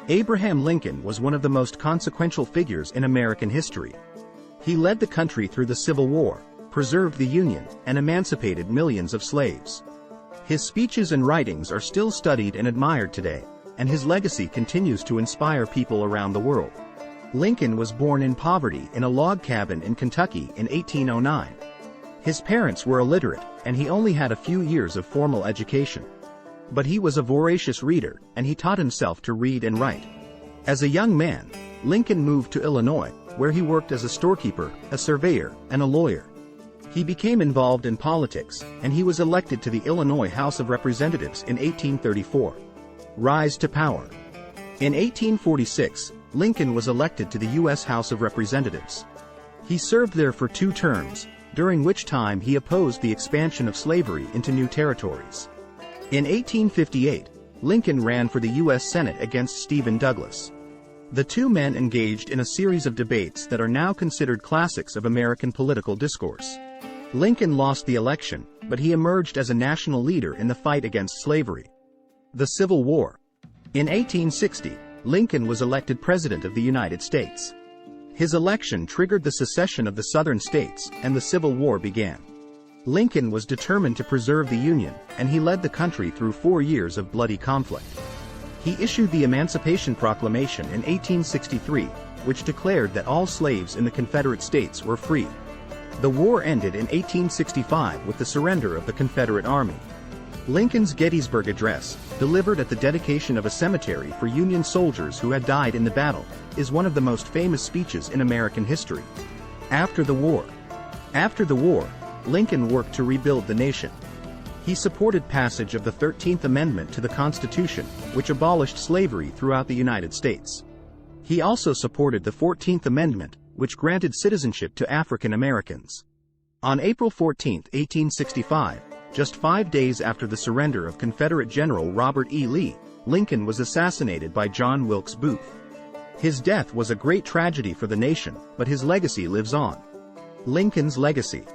Abraham Lincoln was one of the most consequential figures in American history. He led the country through the Civil War, preserved the Union, and emancipated millions of slaves. His speeches and writings are still studied and admired today, and his legacy continues to inspire people around the world. Lincoln was born in poverty in a log cabin in Kentucky in 1809. His parents were illiterate, and he only had a few years of formal education. But he was a voracious reader, and he taught himself to read and write. As a young man, Lincoln moved to Illinois, where he worked as a storekeeper, a surveyor, and a lawyer. He became involved in politics, and he was elected to the Illinois House of Representatives in 1834. Rise to power. In 1846, Lincoln was elected to the U.S. House of Representatives. He served there for 2 terms, during which time he opposed the expansion of slavery into new territories. In 1858, Lincoln ran for the U.S. Senate against Stephen Douglas. The two men engaged in a series of debates that are now considered classics of American political discourse. Lincoln lost the election, but he emerged as a national leader in the fight against slavery. The Civil War. In 1860, Lincoln was elected President of the United States. His election triggered the secession of the Southern states, and the Civil War began. Lincoln was determined to preserve the Union, and he led the country through 4 years of bloody conflict. He issued the Emancipation Proclamation in 1863, which declared that all slaves in the Confederate States were free. The war ended in 1865 with the surrender of the Confederate Army. Lincoln's Gettysburg Address, delivered at the dedication of a cemetery for Union soldiers who had died in the battle, is one of the most famous speeches in American history. After the war, Lincoln worked to rebuild the nation. He supported passage of the 13th Amendment to the Constitution, which abolished slavery throughout the United States. He also supported the 14th Amendment, which granted citizenship to African Americans. On April 14, 1865, just 5 days after the surrender of Confederate General Robert E. Lee, Lincoln was assassinated by John Wilkes Booth. His death was a great tragedy for the nation, but his legacy lives on. Lincoln's legacy.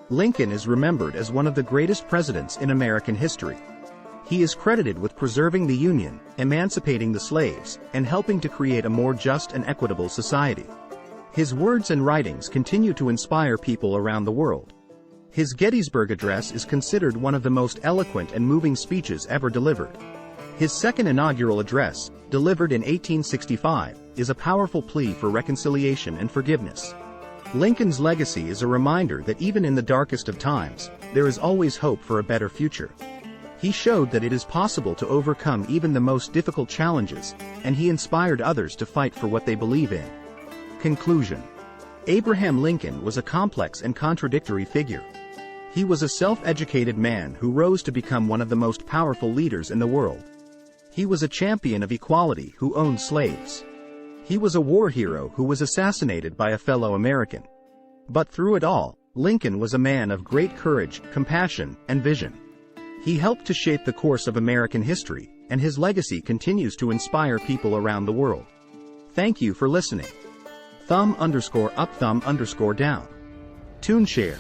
Lincoln is remembered as one of the greatest presidents in American history. He is credited with preserving the Union, emancipating the slaves, and helping to create a more just and equitable society. His words and writings continue to inspire people around the world. His Gettysburg Address is considered one of the most eloquent and moving speeches ever delivered. His second inaugural address, delivered in 1865, is a powerful plea for reconciliation and forgiveness. Lincoln's legacy is a reminder that even in the darkest of times, there is always hope for a better future. He showed that it is possible to overcome even the most difficult challenges, and he inspired others to fight for what they believe in. Conclusion. Abraham Lincoln was a complex and contradictory figure. He was a self-educated man who rose to become one of the most powerful leaders in the world. He was a champion of equality who owned slaves. He was a war hero who was assassinated by a fellow American. But through it all, Lincoln was a man of great courage, compassion, and vision. He helped to shape the course of American history, and his legacy continues to inspire people around the world. Thank you for listening. Thumb_up, thumb_down. Tune share.